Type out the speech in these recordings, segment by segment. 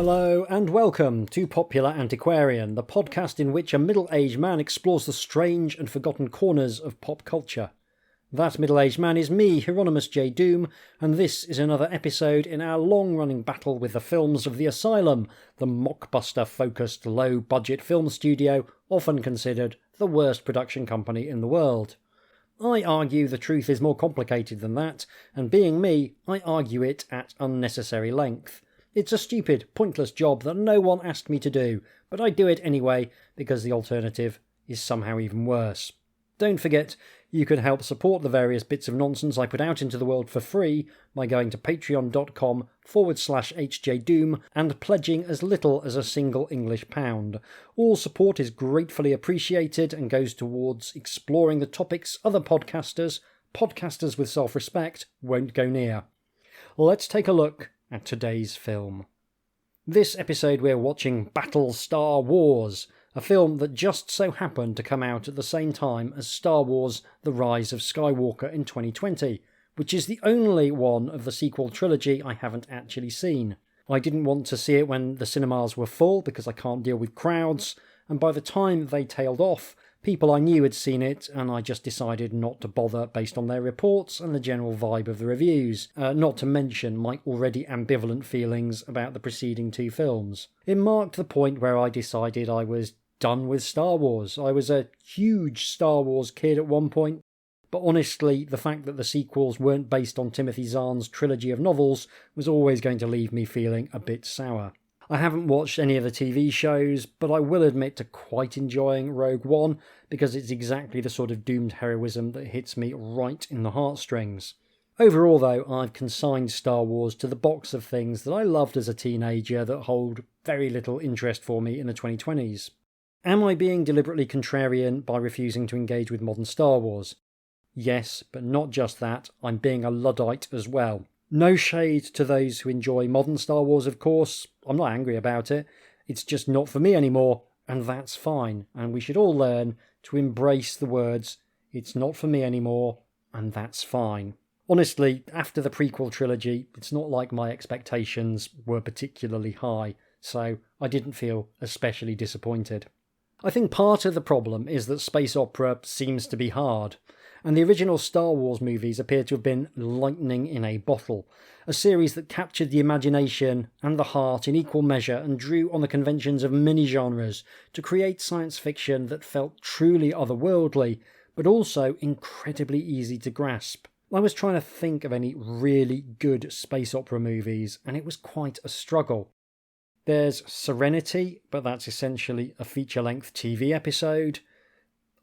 Hello and welcome to Popular Antiquarian, the podcast in which a middle-aged man explores the strange and forgotten corners of pop culture. That middle-aged man is me, Hieronymus J. Doom, and this is another episode in our long-running battle with the films of the Asylum, the mockbuster-focused low-budget film studio often considered the worst production company in the world. I argue the truth is more complicated than that, and being me, I argue it at unnecessary length. It's a stupid, pointless job that no one asked me to do, but I do it anyway because the alternative is somehow even worse. Don't forget, you can help support the various bits of nonsense I put out into the world for free by going to patreon.com/HJDoom and pledging as little as a single English pound. All support is gratefully appreciated and goes towards exploring the topics other podcasters with self-respect, won't go near. Let's take a look at today's film. This episode we're watching Battlestar Wars, a film that just so happened to come out at the same time as Star Wars The Rise of Skywalker in 2020, which is the only one of the sequel trilogy I haven't actually seen. I didn't want to see it when the cinemas were full because I can't deal with crowds, and by the time they tailed off, people I knew had seen it, and I just decided not to bother based on their reports and the general vibe of the reviews, not to mention my already ambivalent feelings about the preceding two films. It marked the point where I decided I was done with Star Wars. I was a huge Star Wars kid at one point, but honestly, the fact that the sequels weren't based on Timothy Zahn's trilogy of novels was always going to leave me feeling a bit sour. I haven't watched any of the TV shows, but I will admit to quite enjoying Rogue One because it's exactly the sort of doomed heroism that hits me right in the heartstrings. Overall though, I've consigned Star Wars to the box of things that I loved as a teenager that hold very little interest for me in the 2020s. Am I being deliberately contrarian by refusing to engage with modern Star Wars? Yes, but not just that, I'm being a Luddite as well. No shade to those who enjoy modern Star Wars, of course. I'm not angry about it. It's just not for me anymore, and that's fine. And we should all learn to embrace the words, it's not for me anymore, and that's fine. Honestly, after the prequel trilogy, it's not like my expectations were particularly high, so I didn't feel especially disappointed. I think part of the problem is that space opera seems to be hard, and the original Star Wars movies appear to have been lightning in a bottle, a series that captured the imagination and the heart in equal measure and drew on the conventions of many genres to create science fiction that felt truly otherworldly, but also incredibly easy to grasp. I was trying to think of any really good space opera movies, and it was quite a struggle. There's Serenity, but that's essentially a feature-length TV episode.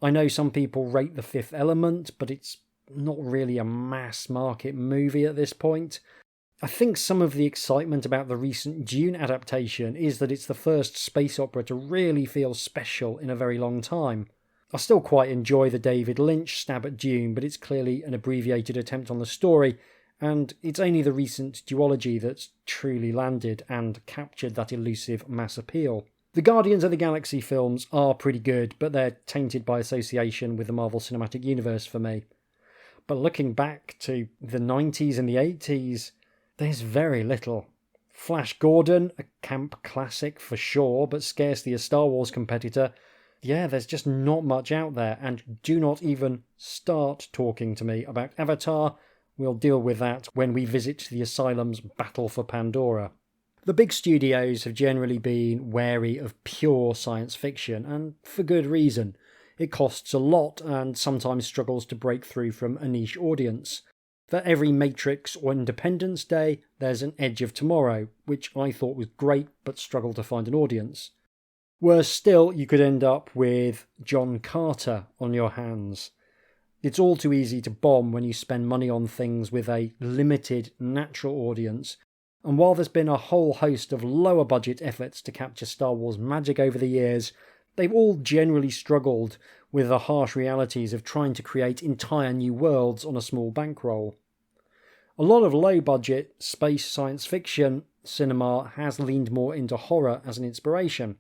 I know some people rate The Fifth Element, but it's not really a mass-market movie at this point. I think some of the excitement about the recent Dune adaptation is that it's the first space opera to really feel special in a very long time. I still quite enjoy the David Lynch stab at Dune, but it's clearly an abbreviated attempt on the story, and it's only the recent duology that's truly landed and captured that elusive mass appeal. The Guardians of the Galaxy films are pretty good, but they're tainted by association with the Marvel Cinematic Universe for me. But looking back to the 90s and the 80s, there's very little. Flash Gordon, a camp classic for sure, but scarcely a Star Wars competitor. Yeah, there's just not much out there, and do not even start talking to me about Avatar. We'll deal with that when we visit the Asylum's Battle for Pandora. The big studios have generally been wary of pure science fiction, and for good reason. It costs a lot and sometimes struggles to break through from a niche audience. For every Matrix or Independence Day, there's an Edge of Tomorrow, which I thought was great but struggled to find an audience. Worse still, you could end up with John Carter on your hands. It's all too easy to bomb when you spend money on things with a limited natural audience. And while there's been a whole host of lower budget efforts to capture Star Wars magic over the years, they've all generally struggled with the harsh realities of trying to create entire new worlds on a small bankroll. A lot of low budget space science fiction cinema has leaned more into horror as an inspiration.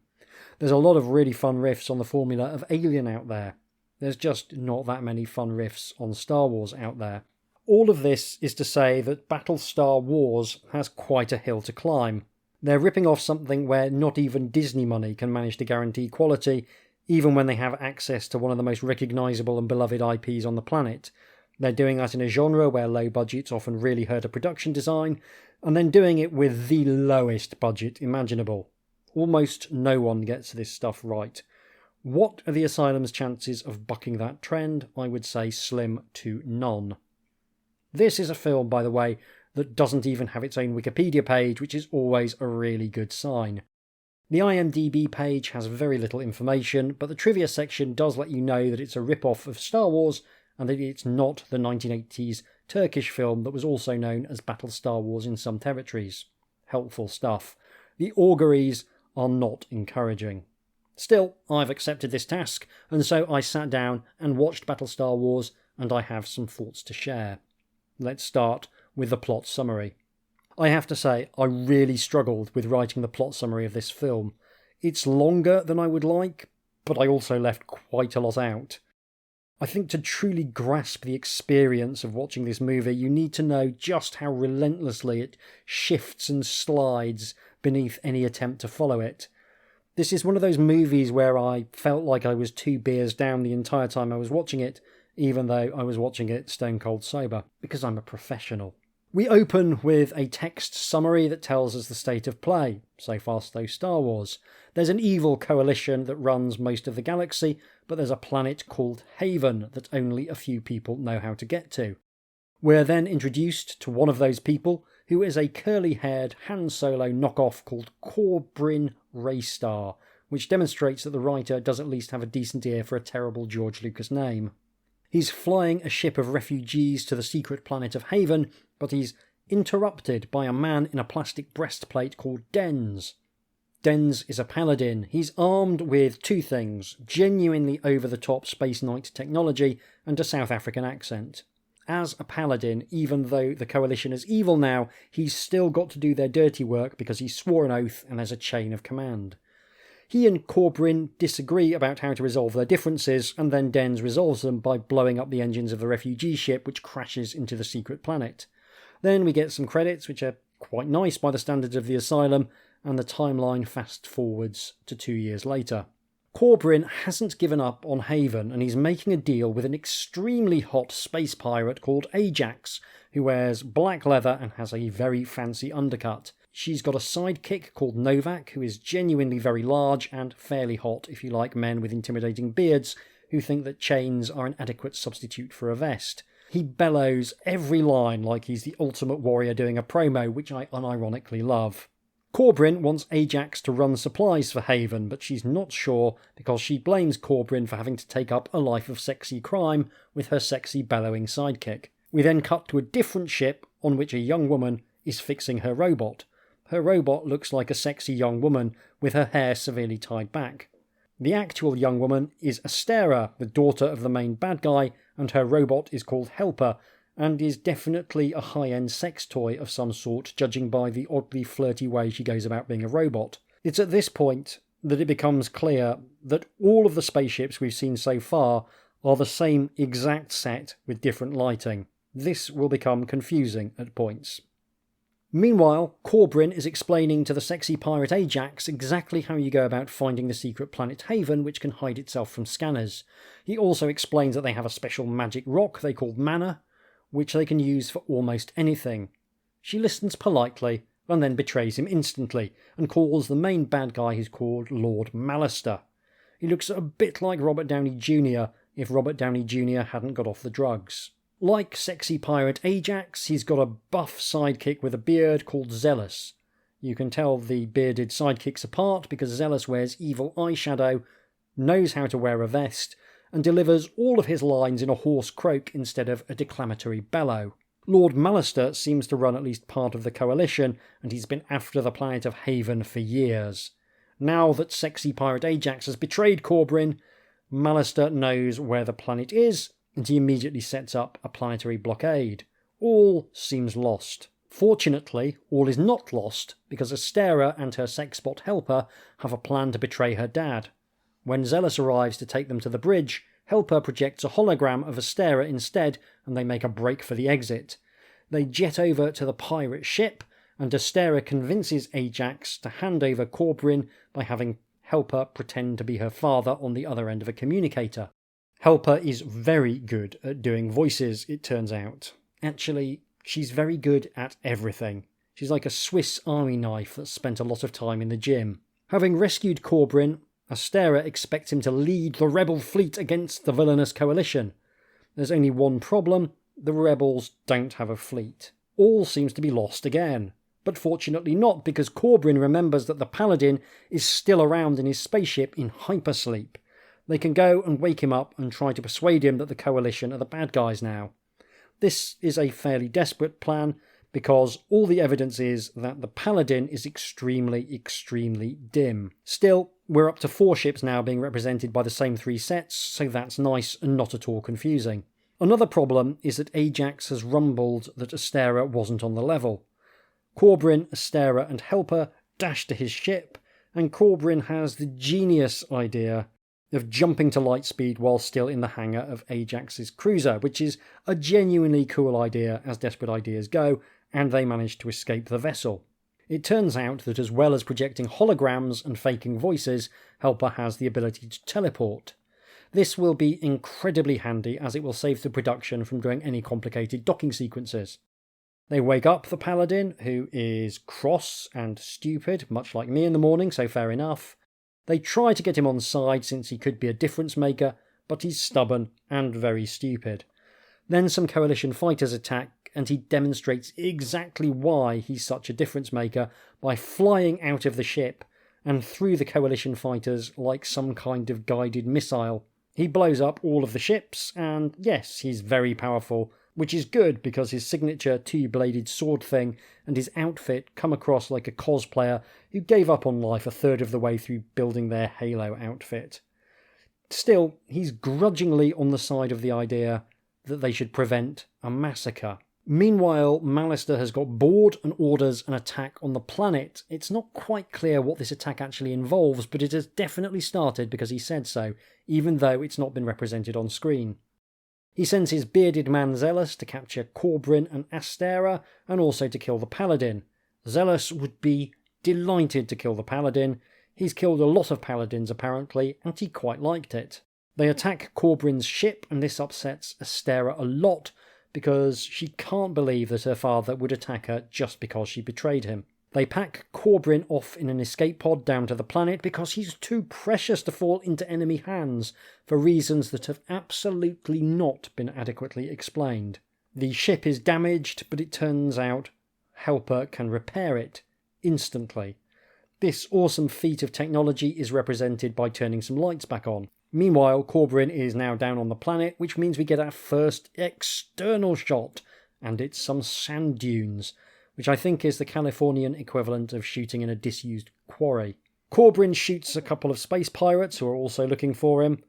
There's a lot of really fun riffs on the formula of Alien out there. There's just not that many fun riffs on Star Wars out there. All of this is to say that Battlestar Wars has quite a hill to climb. They're ripping off something where not even Disney money can manage to guarantee quality, even when they have access to one of the most recognisable and beloved IPs on the planet. They're doing that in a genre where low budgets often really hurt a production design, and then doing it with the lowest budget imaginable. Almost no one gets this stuff right. What are the Asylum's chances of bucking that trend? I would say slim to none. This is a film, by the way, that doesn't even have its own Wikipedia page, which is always a really good sign. The IMDb page has very little information, but the trivia section does let you know that it's a rip-off of Star Wars and that it's not the 1980s Turkish film that was also known as Battle Star Wars in some territories. Helpful stuff. The auguries are not encouraging. Still, I've accepted this task, and so I sat down and watched Battle Star Wars, and I have some thoughts to share. Let's start with the plot summary. I have to say, I really struggled with writing the plot summary of this film. It's longer than I would like, but I also left quite a lot out. I think to truly grasp the experience of watching this movie, you need to know just how relentlessly it shifts and slides beneath any attempt to follow it. This is one of those movies where I felt like I was 2 beers down the entire time I was watching it, even though I was watching it stone cold sober, because I'm a professional. We open with a text summary that tells us the state of play. So far, so Star Wars. There's an evil coalition that runs most of the galaxy, but there's a planet called Haven that only a few people know how to get to. We're then introduced to one of those people, who is a curly-haired Han Solo knockoff called Corbin Raystar, which demonstrates that the writer does at least have a decent ear for a terrible George Lucas name. He's flying a ship of refugees to the secret planet of Haven, but he's interrupted by a man in a plastic breastplate called Denz. Denz is a paladin. He's armed with 2 things: genuinely over-the-top Space Knight technology and a South African accent. As a paladin, even though the coalition is evil now, he's still got to do their dirty work because he swore an oath and there's a chain of command. He and Corbin disagree about how to resolve their differences, and then Denz resolves them by blowing up the engines of the refugee ship, which crashes into the secret planet. Then we get some credits, which are quite nice by the standards of the Asylum, and the timeline fast forwards to 2 years later. Corbin hasn't given up on Haven, and he's making a deal with an extremely hot space pirate called Ajax, who wears black leather and has a very fancy undercut. She's got a sidekick called Novak, who is genuinely very large and fairly hot if you like men with intimidating beards who think that chains are an adequate substitute for a vest. He bellows every line like he's the ultimate warrior doing a promo, which I unironically love. Corbin wants Ajax to run supplies for Haven, but she's not sure because she blames Corbin for having to take up a life of sexy crime with her sexy bellowing sidekick. We then cut to a different ship on which a young woman is fixing her robot. Her robot looks like a sexy young woman with her hair severely tied back. The actual young woman is Astera, the daughter of the main bad guy, and her robot is called Helper, and is definitely a high-end sex toy of some sort, judging by the oddly flirty way she goes about being a robot. It's at this point that it becomes clear that all of the spaceships we've seen so far are the same exact set with different lighting. This will become confusing at points. Meanwhile, Corbin is explaining to the sexy pirate Ajax exactly how you go about finding the secret planet Haven, which can hide itself from scanners. He also explains that they have a special magic rock they call mana, which they can use for almost anything. She listens politely, and then betrays him instantly, and calls the main bad guy who's called Lord Malister. He looks a bit like Robert Downey Jr. if Robert Downey Jr. hadn't got off the drugs. Like sexy pirate Ajax, he's got a buff sidekick with a beard called Zealous. You can tell the bearded sidekicks apart because Zealous wears evil eyeshadow, knows how to wear a vest, and delivers all of his lines in a hoarse croak instead of a declamatory bellow. Lord Malister seems to run at least part of the coalition, and he's been after the planet of Haven for years. Now that sexy pirate Ajax has betrayed Corbin, Malister knows where the planet is, and he immediately sets up a planetary blockade. All seems lost. Fortunately, all is not lost, because Astera and her sexbot Helper have a plan to betray her dad. When Zealous arrives to take them to the bridge, Helper projects a hologram of Astera instead, and they make a break for the exit. They jet over to the pirate ship, and Astera convinces Ajax to hand over Corbrin by having Helper pretend to be her father on the other end of a communicator. Helper is very good at doing voices, it turns out. Actually, she's very good at everything. She's like a Swiss army knife that's spent a lot of time in the gym. Having rescued Corbrin, Astera expects him to lead the rebel fleet against the villainous coalition. There's only one problem: the rebels don't have a fleet. All seems to be lost again. But fortunately not, because Corbrin remembers that the Paladin is still around in his spaceship in hypersleep. They can go and wake him up and try to persuade him that the coalition are the bad guys now. This is a fairly desperate plan, because all the evidence is that the Paladin is extremely dim. Still, we're up to 4 ships now being represented by the same 3 sets, so that's nice and not at all confusing. Another problem is that Ajax has rumbled that Astera wasn't on the level. Corbrin, Astera and Helper dash to his ship, and Corbrin has the genius idea of jumping to light speed while still in the hangar of Ajax's cruiser, which is a genuinely cool idea as desperate ideas go, and they manage to escape the vessel. It turns out that as well as projecting holograms and faking voices, Helper has the ability to teleport. This will be incredibly handy, as it will save the production from doing any complicated docking sequences. They wake up the Paladin, who is cross and stupid, much like me in the morning, so fair enough. They try to get him on side since he could be a difference maker, but he's stubborn and very stupid. Then some Coalition fighters attack, and he demonstrates exactly why he's such a difference maker by flying out of the ship and through the Coalition fighters like some kind of guided missile. He blows up all of the ships, and yes, he's very powerful, which is good because his signature 2-bladed sword thing and his outfit come across like a cosplayer who gave up on life a third of the way through building their Halo outfit. Still, he's grudgingly on the side of the idea that they should prevent a massacre. Meanwhile, Mallister has got bored and orders an attack on the planet. It's not quite clear what this attack actually involves, but it has definitely started because he said so, even though it's not been represented on screen. He sends his bearded man Zealous to capture Corbrin and Astera, and also to kill the Paladin. Zealous would be delighted to kill the Paladin. He's killed a lot of Paladins apparently, and he quite liked it. They attack Corbrin's ship, and this upsets Astera a lot, because she can't believe that her father would attack her just because she betrayed him. They pack Corbrin off in an escape pod down to the planet because he's too precious to fall into enemy hands for reasons that have absolutely not been adequately explained. The ship is damaged, but it turns out Helper can repair it instantly. This awesome feat of technology is represented by turning some lights back on. Meanwhile, Corbrin is now down on the planet, which means we get our first external shot, and it's some sand dunes, which I think is the Californian equivalent of shooting in a disused quarry. Corbrin shoots a couple of space pirates who are also looking for him.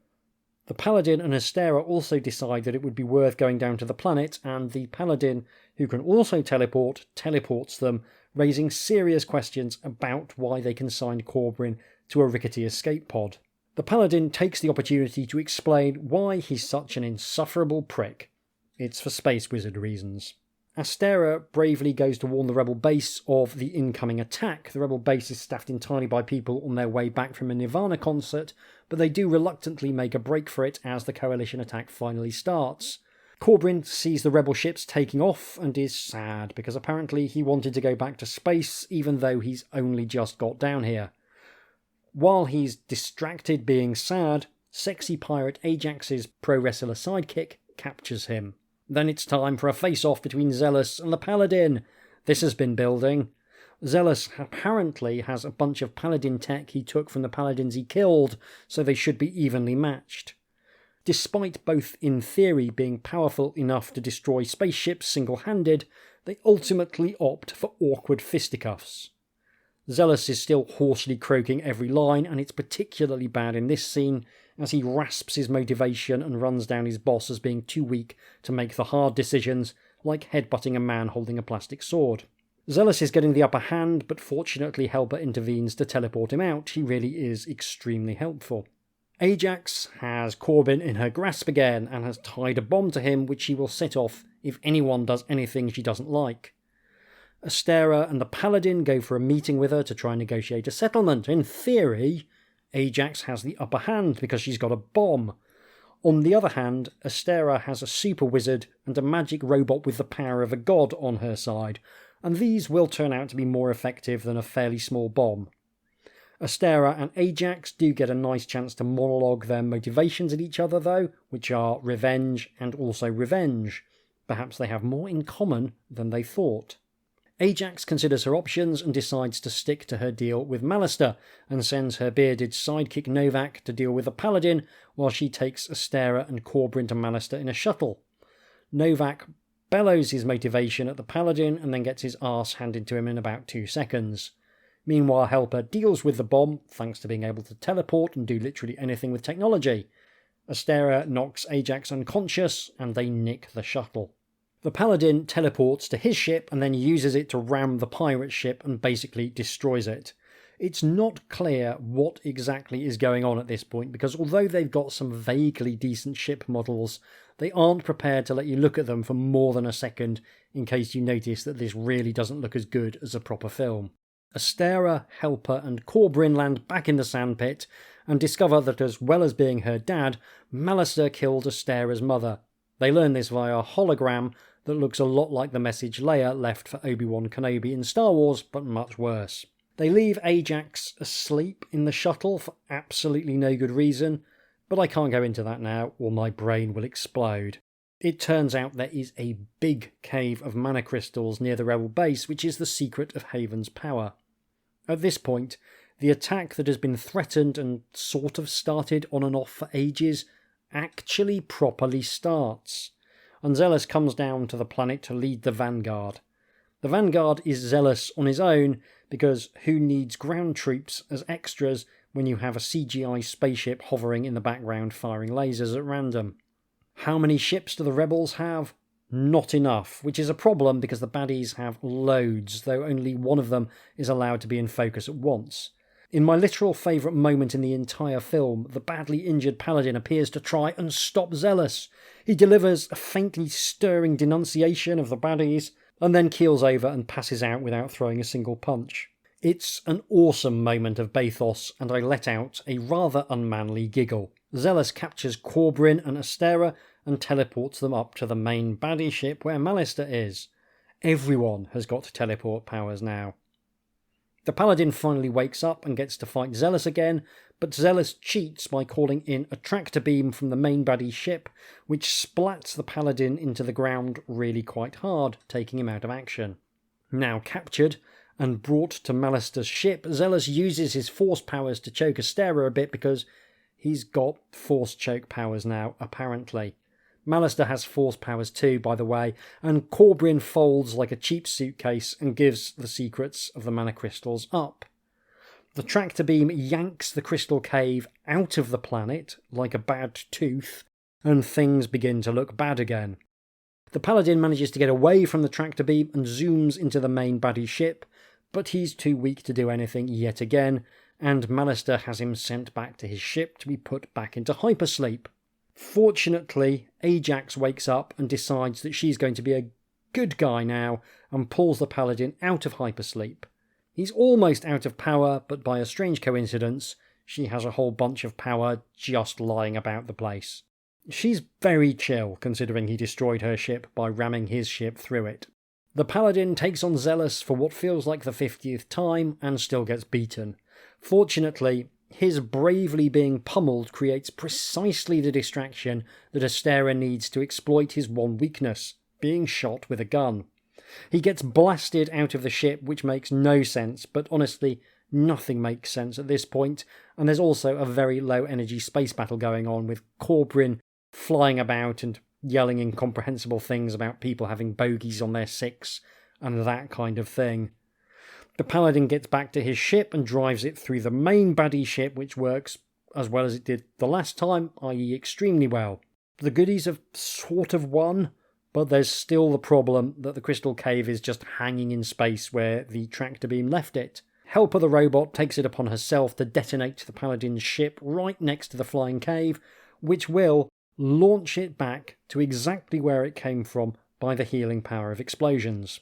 The Paladin and Astera also decide that it would be worth going down to the planet, and the Paladin, who can also teleport, teleports them, raising serious questions about why they consigned Corbrin to a rickety escape pod. The Paladin takes the opportunity to explain why he's such an insufferable prick. It's for Space Wizard reasons. Astera bravely goes to warn the rebel base of the incoming attack. The rebel base is staffed entirely by people on their way back from a Nirvana concert, but they do reluctantly make a break for it as the Coalition attack finally starts. Corbrin sees the rebel ships taking off and is sad, because apparently he wanted to go back to space even though he's only just got down here. While he's distracted being sad, sexy pirate Ajax's pro wrestler sidekick captures him. Then it's time for a face-off between Zealous and the Paladin. This has been building. Zealous apparently has a bunch of Paladin tech he took from the Paladins he killed, so they should be evenly matched. Despite both in theory being powerful enough to destroy spaceships single-handed, they ultimately opt for awkward fisticuffs. Zealous is still hoarsely croaking every line, and it's particularly bad in this scene as he rasps his motivation and runs down his boss as being too weak to make the hard decisions, like headbutting a man holding a plastic sword. Zealous is getting the upper hand, but fortunately Helper intervenes to teleport him out. He really is extremely helpful. Ajax has Corbin in her grasp again and has tied a bomb to him which she will set off if anyone does anything she doesn't like. Astera and the Paladin go for a meeting with her to try and negotiate a settlement. In theory, Ajax has the upper hand because she's got a bomb. On the other hand, Astera has a super wizard and a magic robot with the power of a god on her side, and these will turn out to be more effective than a fairly small bomb. Astera and Ajax do get a nice chance to monologue their motivations at each other though, which are revenge and also revenge. Perhaps they have more in common than they thought. Ajax considers her options and decides to stick to her deal with Mallister and sends her bearded sidekick Novak to deal with the Paladin while she takes Astera and Corbrin to Mallister in a shuttle. Novak bellows his motivation at the Paladin and then gets his arse handed to him in about 2 seconds. Meanwhile, Helper deals with the bomb thanks to being able to teleport and do literally anything with technology. Astera knocks Ajax unconscious and they nick the shuttle. The Paladin teleports to his ship and then uses it to ram the pirate ship and basically destroys it. It's not clear what exactly is going on at this point because although they've got some vaguely decent ship models, they aren't prepared to let you look at them for more than a second in case you notice that this really doesn't look as good as a proper film. Astera, Helper and Corbrin land back in the sandpit and discover that as well as being her dad, Mallister killed Astera's mother. They learn this via a hologram that looks a lot like the message Leia left for Obi-Wan Kenobi in Star Wars, but much worse. They leave Ajax asleep in the shuttle for absolutely no good reason, but I can't go into that now or my brain will explode. It turns out there is a big cave of mana crystals near the Rebel base, which is the secret of Haven's power. At this point, the attack that has been threatened and sort of started on and off for ages actually properly starts. And Zealous comes down to the planet to lead the Vanguard. The Vanguard is zealous on his own because who needs ground troops as extras when you have a CGI spaceship hovering in the background firing lasers at random? How many ships do the Rebels have? Not enough, which is a problem because the baddies have loads, though only one of them is allowed to be in focus at once. In my literal favourite moment in the entire film, the badly injured Paladin appears to try and stop Zealous. He delivers a faintly stirring denunciation of the baddies, and then keels over and passes out without throwing a single punch. It's an awesome moment of bathos, and I let out a rather unmanly giggle. Zealous captures Corbrin and Astera and teleports them up to the main baddie ship where Mallister is. Everyone has got teleport powers now. The Paladin finally wakes up and gets to fight Zealous again, but Zealous cheats by calling in a tractor beam from the main baddie ship, which splats the Paladin into the ground really quite hard, taking him out of action. Now captured and brought to Mallister's ship, Zealous uses his force powers to choke Astera a bit because he's got force choke powers now, apparently. Mallister has force powers too, by the way, and Corbrin folds like a cheap suitcase and gives the secrets of the mana crystals up. The tractor beam yanks the crystal cave out of the planet like a bad tooth, and things begin to look bad again. The Paladin manages to get away from the tractor beam and zooms into the main baddie ship, but he's too weak to do anything yet again, and Mallister has him sent back to his ship to be put back into hypersleep. Fortunately, Ajax wakes up and decides that she's going to be a good guy now and pulls the Paladin out of hypersleep. He's almost out of power, but by a strange coincidence, she has a whole bunch of power just lying about the place. She's very chill, considering he destroyed her ship by ramming his ship through it. The Paladin takes on Zealous for what feels like the 50th time and still gets beaten. Fortunately, his bravely being pummeled creates precisely the distraction that Astera needs to exploit his one weakness, being shot with a gun. He gets blasted out of the ship, which makes no sense, but honestly, nothing makes sense at this point, and there's also a very low energy space battle going on with Corbrin flying about and yelling incomprehensible things about people having bogies on their 6 and that kind of thing. The Paladin gets back to his ship and drives it through the main baddie ship, which works as well as it did the last time, i.e. extremely well. The goodies have sort of won, but there's still the problem that the crystal cave is just hanging in space where the tractor beam left it. Helper the robot takes it upon herself to detonate the Paladin's ship right next to the flying cave, which will launch it back to exactly where it came from by the healing power of explosions.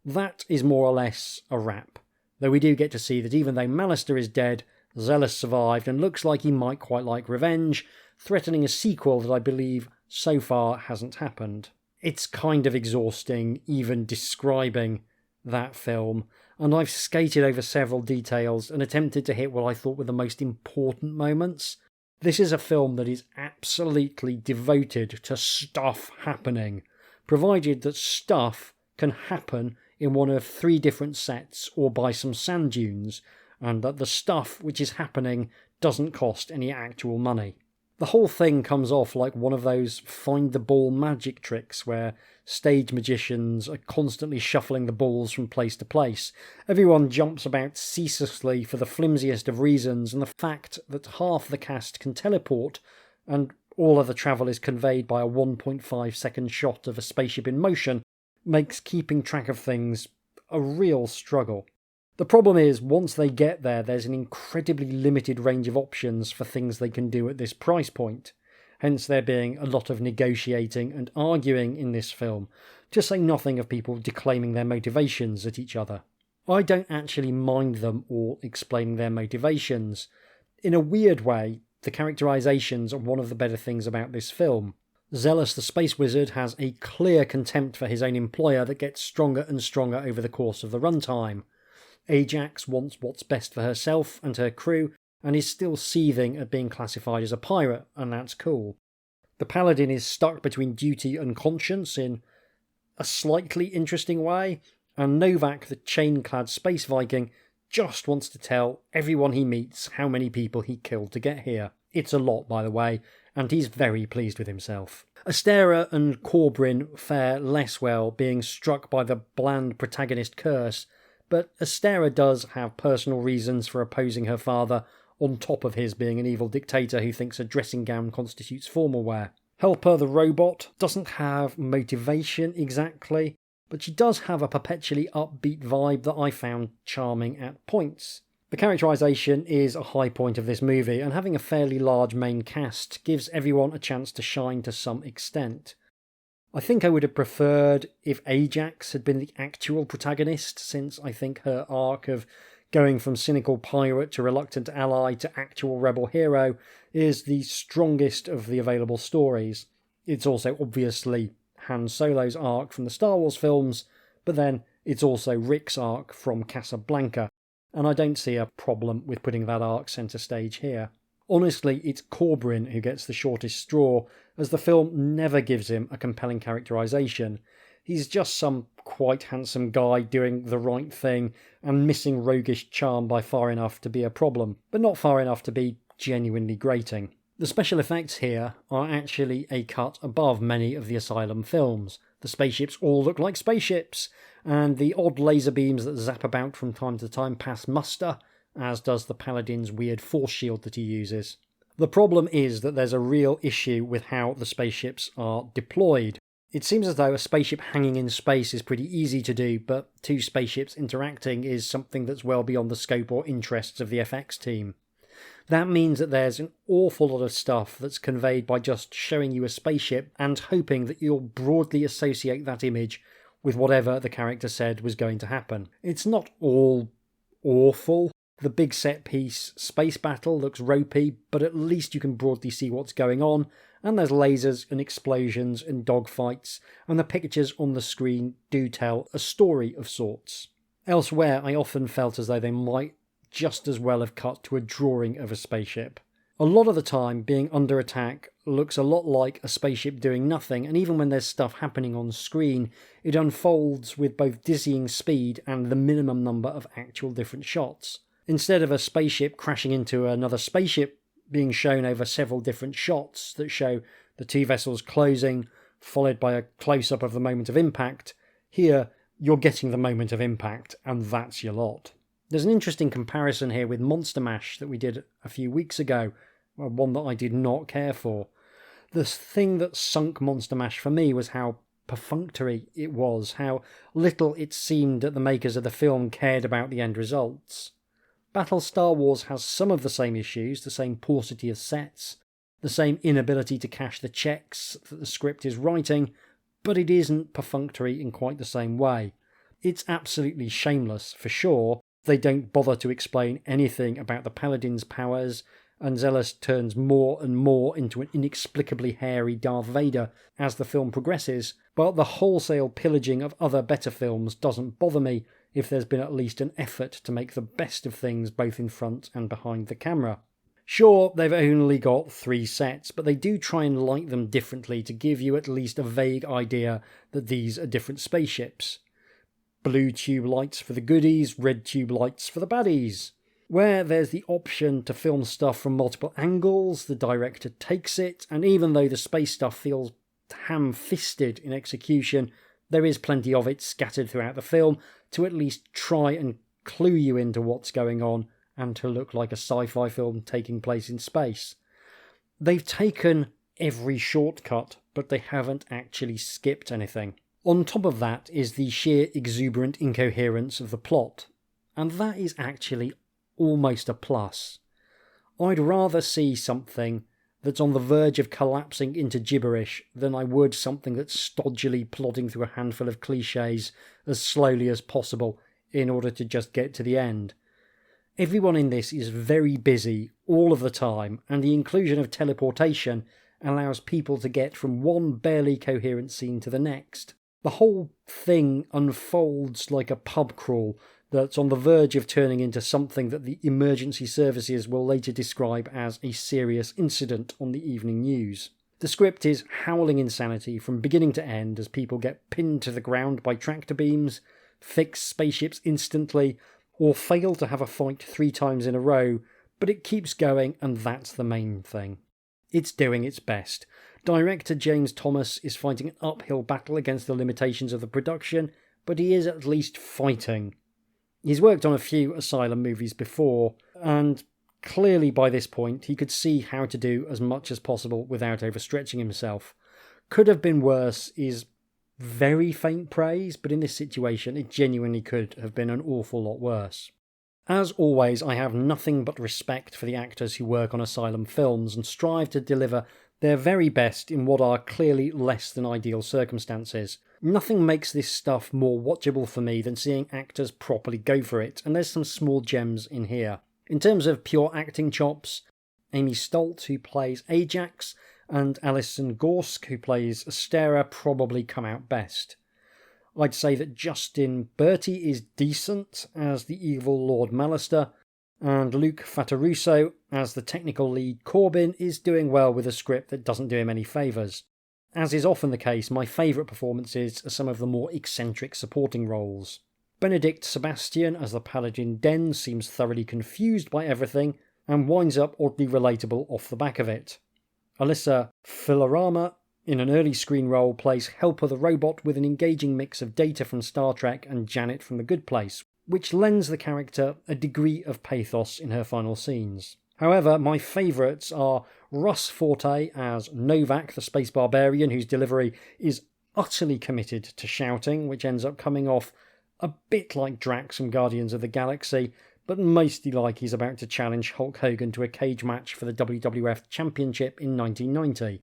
That is more or less a wrap, though we do get to see that even though Mallister is dead, Zealous survived and looks like he might quite like revenge, threatening a sequel that I believe so far hasn't happened. It's kind of exhausting even describing that film, and I've skated over several details and attempted to hit what I thought were the most important moments. This is a film that is absolutely devoted to stuff happening, provided that stuff can happen in one of 3 different sets or by some sand dunes, and that the stuff which is happening doesn't cost any actual money. The whole thing comes off like one of those find the ball magic tricks where stage magicians are constantly shuffling the balls from place to place. Everyone jumps about ceaselessly for the flimsiest of reasons, and the fact that half the cast can teleport and all other travel is conveyed by a 1.5 second shot of a spaceship in motion makes keeping track of things a real struggle. The problem is, once they get there, there's an incredibly limited range of options for things they can do at this price point. Hence there being a lot of negotiating and arguing in this film, to say nothing of people declaiming their motivations at each other. I don't actually mind them all explaining their motivations. In a weird way, the characterizations are one of the better things about this film. Zealous the Space Wizard has a clear contempt for his own employer that gets stronger and stronger over the course of the runtime. Ajax wants what's best for herself and her crew, and is still seething at being classified as a pirate, and that's cool. The Paladin is stuck between duty and conscience in a slightly interesting way, and Novak, the chain-clad space Viking, just wants to tell everyone he meets how many people he killed to get here. It's a lot, by the way, and he's very pleased with himself. Astera and Corbrin fare less well, being struck by the bland protagonist curse, but Astera does have personal reasons for opposing her father, on top of his being an evil dictator who thinks a dressing gown constitutes formal wear. Helper the robot doesn't have motivation exactly, but she does have a perpetually upbeat vibe that I found charming at points. The characterisation is a high point of this movie, and having a fairly large main cast gives everyone a chance to shine to some extent. I think I would have preferred if Ajax had been the actual protagonist, since I think her arc of going from cynical pirate to reluctant ally to actual rebel hero is the strongest of the available stories. It's also obviously Han Solo's arc from the Star Wars films, but then it's also Rick's arc from Casablanca, and I don't see a problem with putting that arc centre stage here. Honestly, it's Corbrin who gets the shortest straw, as the film never gives him a compelling characterisation. He's just some quite handsome guy doing the right thing and missing roguish charm by far enough to be a problem, but not far enough to be genuinely grating. The special effects here are actually a cut above many of the Asylum films. The spaceships all look like spaceships, and the odd laser beams that zap about from time to time pass muster, as does the Paladin's weird force shield that he uses. The problem is that there's a real issue with how the spaceships are deployed. It seems as though a spaceship hanging in space is pretty easy to do, but 2 spaceships interacting is something that's well beyond the scope or interests of the FX team. That means that there's an awful lot of stuff that's conveyed by just showing you a spaceship and hoping that you'll broadly associate that image with whatever the character said was going to happen. It's not all awful. The big set piece space battle looks ropey, but at least you can broadly see what's going on, and there's lasers and explosions and dogfights, and the pictures on the screen do tell a story of sorts. Elsewhere, I often felt as though they might just as well have cut to a drawing of a spaceship. A lot of the time, being under attack looks a lot like a spaceship doing nothing, and even when there's stuff happening on screen, it unfolds with both dizzying speed and the minimum number of actual different shots. Instead of a spaceship crashing into another spaceship being shown over several different shots that show the 2 vessels closing, followed by a close-up of the moment of impact, here you're getting the moment of impact, and that's your lot. There's an interesting comparison here with Monster Mash that we did a few weeks ago, one that I did not care for. The thing that sunk Monster Mash for me was how perfunctory it was, how little it seemed that the makers of the film cared about the end results. Battle Star Wars has some of the same issues, the same paucity of sets, the same inability to cash the checks that the script is writing, but it isn't perfunctory in quite the same way. It's absolutely shameless, for sure. They don't bother to explain anything about the Paladin's powers, and Zealous turns more and more into an inexplicably hairy Darth Vader as the film progresses, but the wholesale pillaging of other better films doesn't bother me if there's been at least an effort to make the best of things both in front and behind the camera. Sure, they've only got 3 sets, but they do try and light them differently to give you at least a vague idea that these are different spaceships. Blue tube lights for the goodies, red tube lights for the baddies. Where there's the option to film stuff from multiple angles, the director takes it, and even though the space stuff feels ham-fisted in execution, there is plenty of it scattered throughout the film to at least try and clue you into what's going on and to look like a sci-fi film taking place in space. They've taken every shortcut, but they haven't actually skipped anything. On top of that is the sheer exuberant incoherence of the plot, and that is actually almost a plus. I'd rather see something that's on the verge of collapsing into gibberish than I would something that's stodgily plodding through a handful of cliches as slowly as possible in order to just get to the end. Everyone in this is very busy all of the time, and the inclusion of teleportation allows people to get from one barely coherent scene to the next. The whole thing unfolds like a pub crawl that's on the verge of turning into something that the emergency services will later describe as a serious incident on the evening news. The script is howling insanity from beginning to end as people get pinned to the ground by tractor beams, fix spaceships instantly, or fail to have a fight 3 times in a row, but it keeps going, and that's the main thing. It's doing its best. Director James Thomas is fighting an uphill battle against the limitations of the production, but he is at least fighting. He's worked on a few Asylum movies before, and clearly by this point he could see how to do as much as possible without overstretching himself. Could have been worse is very faint praise, but in this situation it genuinely could have been an awful lot worse. As always, I have nothing but respect for the actors who work on Asylum films and strive to deliver their very best in what are clearly less than ideal circumstances. Nothing makes this stuff more watchable for me than seeing actors properly go for it, and there's some small gems in here. In terms of pure acting chops, Amy Stolt, who plays Ajax, and Alison Gorsk, who plays Astera, probably come out best. I'd say that Justin Bertie is decent as the evil Lord Mallister, and Luke Fataruso as the technical lead Corbin is doing well with a script that doesn't do him any favours. As is often the case, my favourite performances are some of the more eccentric supporting roles. Benedict Sebastian as the Paladin Den seems thoroughly confused by everything and winds up oddly relatable off the back of it. Alyssa Filarama, in an early screen role, plays Helper the Robot with an engaging mix of Data from Star Trek and Janet from The Good Place, which lends the character a degree of pathos in her final scenes. However, my favourites are Russ Forte as Novak, the space barbarian, whose delivery is utterly committed to shouting, which ends up coming off a bit like Drax from Guardians of the Galaxy, but mostly like he's about to challenge Hulk Hogan to a cage match for the WWF Championship in 1990.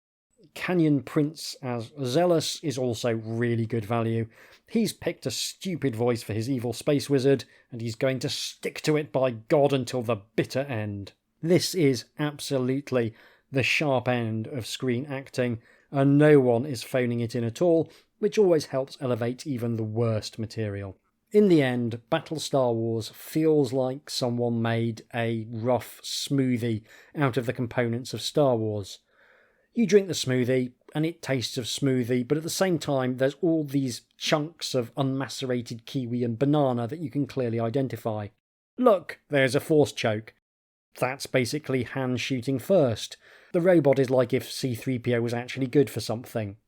Canyon Prince as Zealous is also really good value. He's picked a stupid voice for his evil space wizard, and he's going to stick to it by God until the bitter end. This is absolutely the sharp end of screen acting, and no one is phoning it in at all, which always helps elevate even the worst material. In the end, Battlestar Wars feels like someone made a rough smoothie out of the components of Star Wars. You drink the smoothie, and it tastes of smoothie, but at the same time there's all these chunks of unmacerated kiwi and banana that you can clearly identify. Look, there's a force choke. That's basically Han shooting first. The robot is like if C-3PO was actually good for something.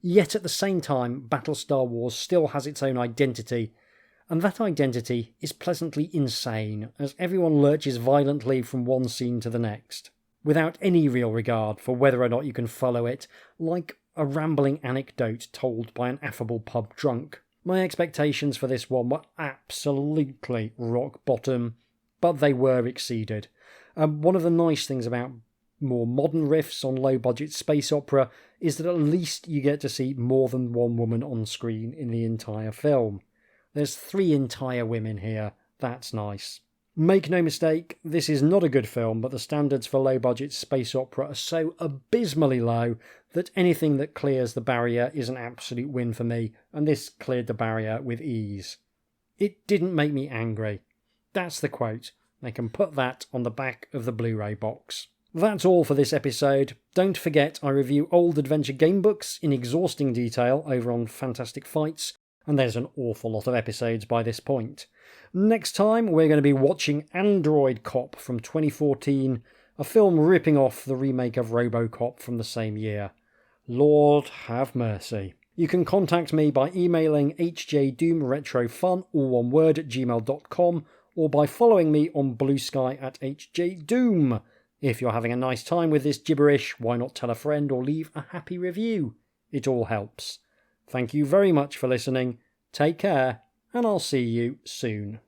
Yet at the same time, Battlestar Wars still has its own identity, and that identity is pleasantly insane, as everyone lurches violently from one scene to the next, without any real regard for whether or not you can follow it, like a rambling anecdote told by an affable pub drunk. My expectations for this one were absolutely rock bottom, but they were exceeded. One of the nice things about more modern riffs on low-budget space opera is that at least you get to see more than one woman on screen in the entire film. There's 3 entire women here. That's nice. Make no mistake, this is not a good film, but the standards for low-budget space opera are so abysmally low that anything that clears the barrier is an absolute win for me, and this cleared the barrier with ease. It didn't make me angry. That's the quote. They can put that on the back of the Blu-ray box. That's all for this episode. Don't forget I review old adventure game books in exhausting detail over on Fantastic Fights, and there's an awful lot of episodes by this point. Next time we're going to be watching Android Cop from 2014, a film ripping off the remake of RoboCop from the same year. Lord have mercy. You can contact me by emailing hjdoomretrofun, all one word, at gmail.com, or by following me on Blue Sky at hjdoom. If you're having a nice time with this gibberish, why not tell a friend or leave a happy review? It all helps. Thank you very much for listening. Take care, and I'll see you soon.